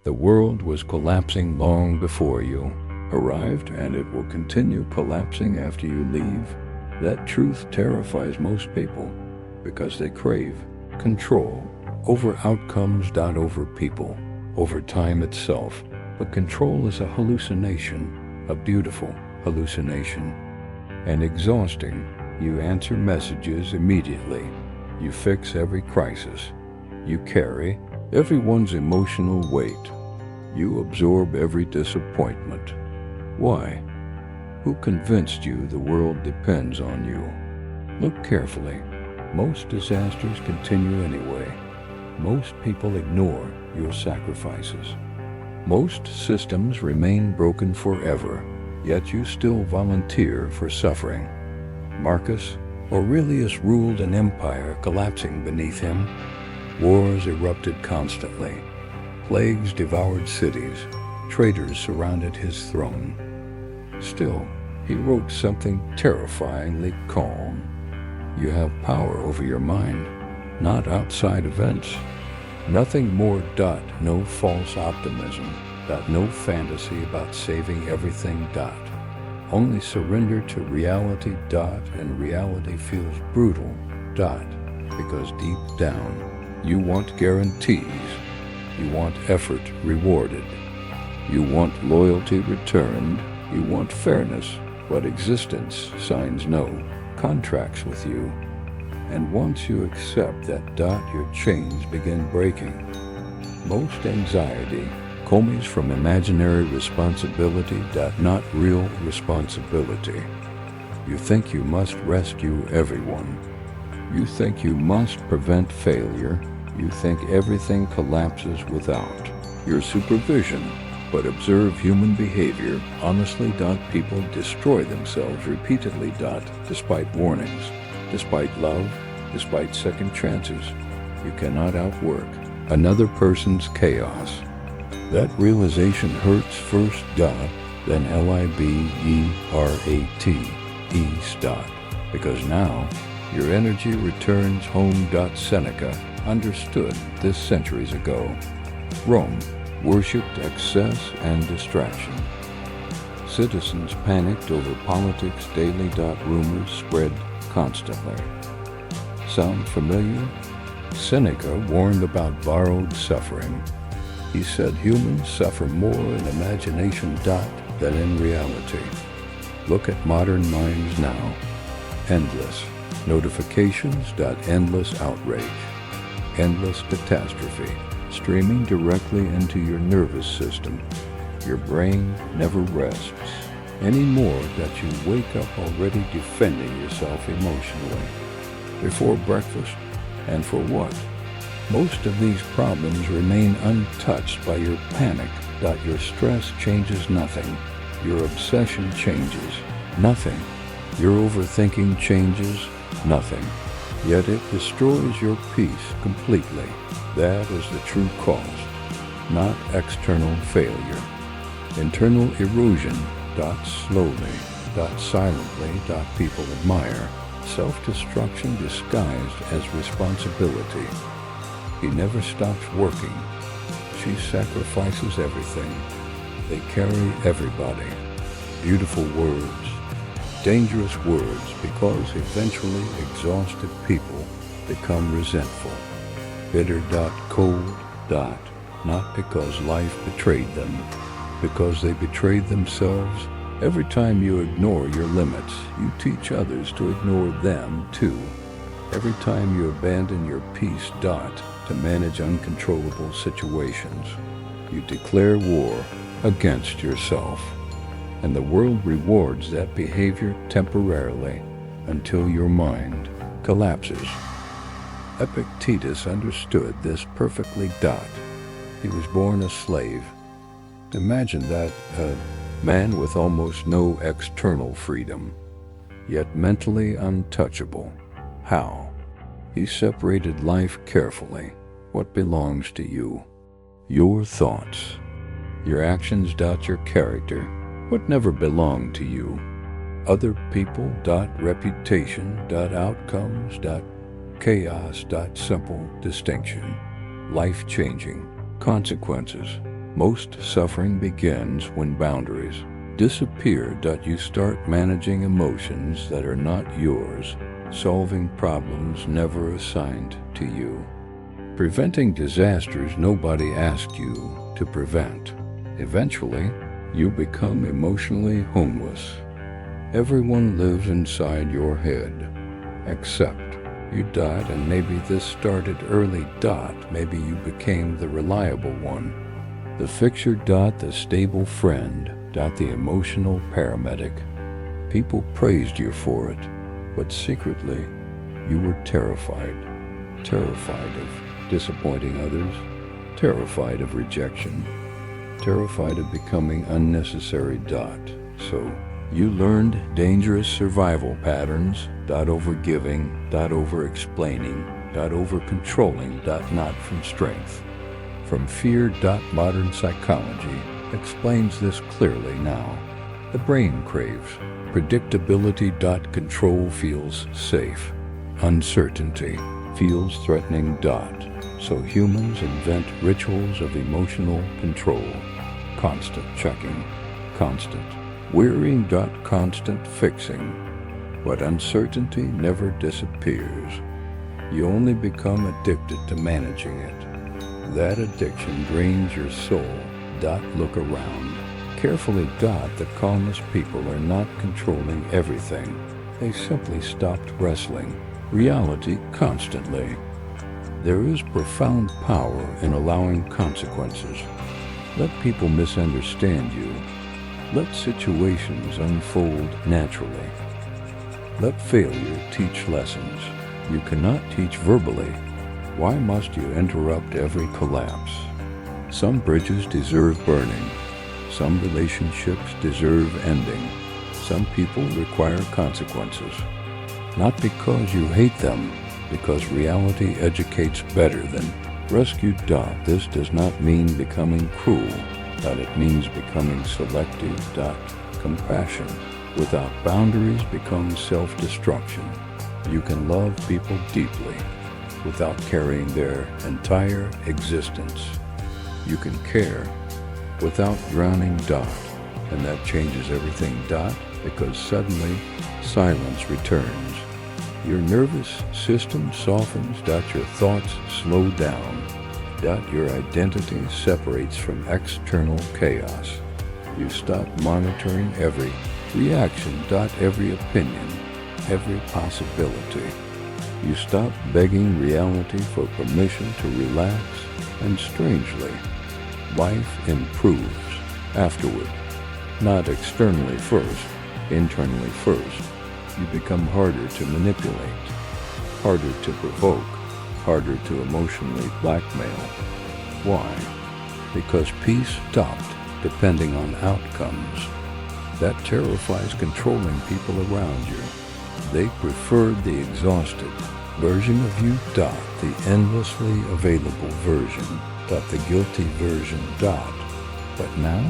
The world was collapsing long before you arrived, and it will continue collapsing after you leave. That truth terrifies most people because they crave control over outcomes, not over people, over time itself. But control is a hallucination, a beautiful hallucination, and exhausting. You answer messages immediately. You fix every crisis. You carry everyone's emotional weight. You absorb every disappointment. Why? Who convinced you the world depends on you? Look carefully. Most disasters continue anyway. Most people ignore your sacrifices. Most systems remain broken forever, yet you still volunteer for suffering. Marcus Aurelius ruled an empire collapsing beneath him. Wars erupted constantly. Plagues devoured cities. Traitors surrounded his throne. Still, he wrote something terrifyingly calm. You have power over your mind, not outside events. Nothing more. No false optimism. No fantasy about saving everything. Only surrender to reality. And reality feels brutal. Because deep down, you want guarantees. You want effort rewarded. You want loyalty returned. You want fairness. But existence signs no contracts with you. And once you accept that. Your chains begin breaking. Most anxiety comes from imaginary responsibility. Not real responsibility. You think you must rescue everyone. You think you must prevent failure. You think everything collapses without your supervision. But observe human behavior honestly. People destroy themselves repeatedly. Despite warnings, despite love, despite second chances. You cannot outwork another person's chaos. That realization hurts first. Then liberates. Because now your energy returns home. Seneca understood this centuries ago. Rome worshipped excess and distraction. Citizens panicked over politics daily. Rumors spread constantly. Sound familiar? Seneca warned about borrowed suffering. He said humans suffer more in imagination. Than in reality. Look at modern minds now. Endless notifications. Endless outrage. Endless catastrophe streaming directly into your nervous system. Your brain never rests anymore. You wake up already defending yourself emotionally before breakfast. And for what? Most of these problems remain untouched by your panic. Your stress changes nothing. Your obsession changes nothing. Your overthinking changes nothing. Yet it destroys your peace completely. That is the true cost, not external failure. Internal erosion. Slowly. Silently. People admire. Self-destruction disguised as responsibility. He never stops working. She sacrifices everything. They carry everybody. Beautiful words. Dangerous words, because eventually exhausted people become resentful. Bitter. Cold. Not because life betrayed them, because they betrayed themselves. Every time you ignore your limits, you teach others to ignore them too. Every time you abandon your peace. To manage uncontrollable situations, you declare war against yourself. And the world rewards that behavior temporarily until your mind collapses. Epictetus understood this perfectly. He was born a slave. Imagine that, a man with almost no external freedom, yet mentally untouchable. How? He separated life carefully. What belongs to you? Your thoughts. Your actions. Your character. What never belonged to you? Other people. Reputation. Outcomes. Chaos. Simple distinction. Life-changing consequences. Most suffering begins when boundaries disappear. You start managing emotions that are not yours, solving problems never assigned to you, preventing disasters nobody asked you to prevent. Eventually, you become emotionally homeless. Everyone lives inside your head, except you. And maybe this started early. Maybe you became the reliable one, the fixer. The stable friend. The emotional paramedic. People praised you for it, but secretly, you were terrified. Terrified of disappointing others, terrified of rejection, terrified of becoming unnecessary. So, you learned dangerous survival patterns. Overgiving, over-explaining, over-controlling. Not from strength, from fear. Modern psychology explains this clearly now. The brain craves predictability. Control feels safe. Uncertainty feels threatening. So humans invent rituals of emotional control. Constant checking, constant wearying. Constant fixing. But uncertainty never disappears. You only become addicted to managing it. That addiction drains your soul. Look around carefully. The calmest people are not controlling everything. They simply stopped wrestling reality constantly. There is profound power in allowing consequences. Let people misunderstand you. Let situations unfold naturally. Let failure teach lessons you cannot teach verbally. Why must you interrupt every collapse? Some bridges deserve burning. Some relationships deserve ending. Some people require consequences. Not because you hate them, because reality educates better than rescue. This does not mean becoming cruel, it means becoming selective. Compassion without boundaries becomes self-destruction. You can love people deeply without carrying their entire existence. You can care without drowning. And that changes everything. Because suddenly silence returns. Your nervous system softens. Your thoughts slow down. Your identity separates from external chaos. You stop monitoring every reaction. Every opinion, every possibility. You stop begging reality for permission to relax, and strangely, life improves afterward. Not externally first, internally first. You become harder to manipulate, harder to provoke, harder to emotionally blackmail. Why? Because peace stopped depending on outcomes. That terrifies controlling people around you. They preferred the exhausted version of you. The endlessly available version. The guilty version. But now,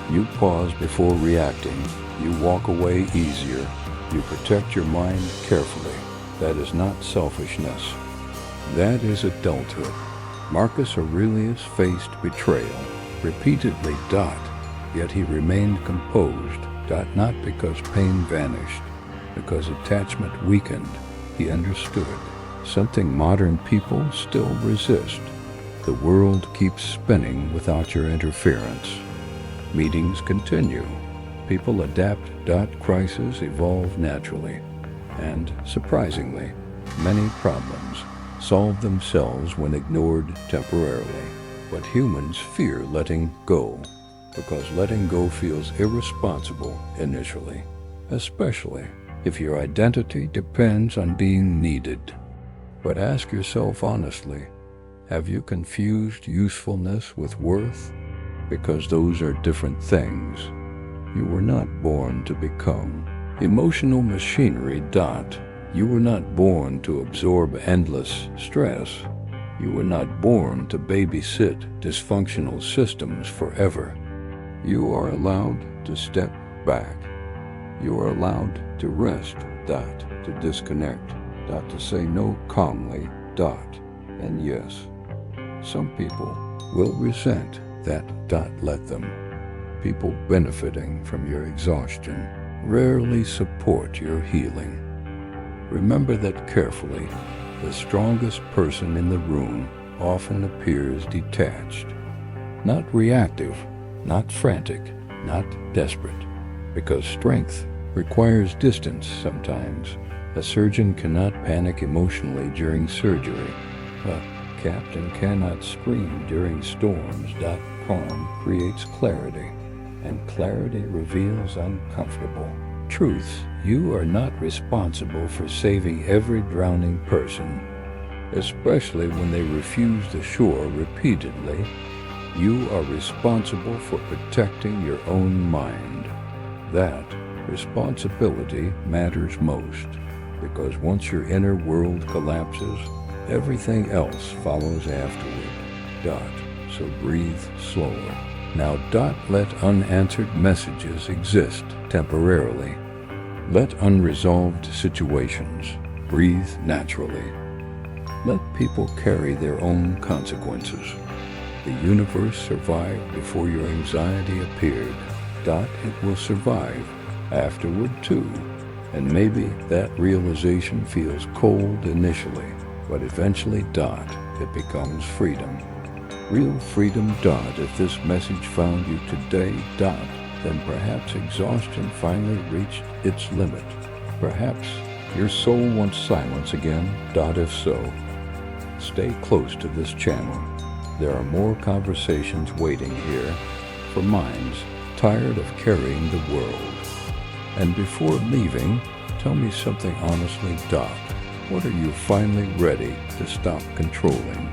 you pause before reacting. You walk away easier. You protect your mind carefully. That is not selfishness. That is adulthood. Marcus Aurelius faced betrayal repeatedly. Yet he remained composed. Not because pain vanished, because attachment weakened. He understood something modern people still resist. The world keeps spinning without your interference. Meetings continue. People adapt. Crises evolve naturally. And, surprisingly, many problems solve themselves when ignored temporarily. But humans fear letting go, because letting go feels irresponsible initially, especially if your identity depends on being needed. But ask yourself honestly, have you confused usefulness with worth? Because those are different things. You were not born to become emotional machinery. You were not born to absorb endless stress. You were not born to babysit dysfunctional systems forever. You are allowed to step back. You are allowed to rest. To disconnect. To say no calmly. And yes, some people will resent that dot let them. People benefiting from your exhaustion rarely support your healing. Remember that carefully. The strongest person in the room often appears detached, not reactive, not frantic, not desperate, because strength requires distance sometimes. A surgeon cannot panic emotionally during surgery. A captain cannot scream during storms. Calm creates clarity, and clarity reveals uncomfortable truths. You are not responsible for saving every drowning person, especially when they refuse the shore repeatedly. You are responsible for protecting your own mind. That responsibility matters most, because once your inner world collapses, everything else follows afterward. So breathe slower. Now let unanswered messages exist temporarily. Let unresolved situations breathe naturally. Let people carry their own consequences. The universe survived before your anxiety appeared. It will survive afterward too. And maybe that realization feels cold initially, but eventually it becomes freedom. Real freedom. If this message found you today, then perhaps exhaustion finally reached its limit. Perhaps your soul wants silence again. If so, stay close to this channel. There are more conversations waiting here for minds tired of carrying the world. And before leaving, tell me something honestly. What are you finally ready to stop controlling?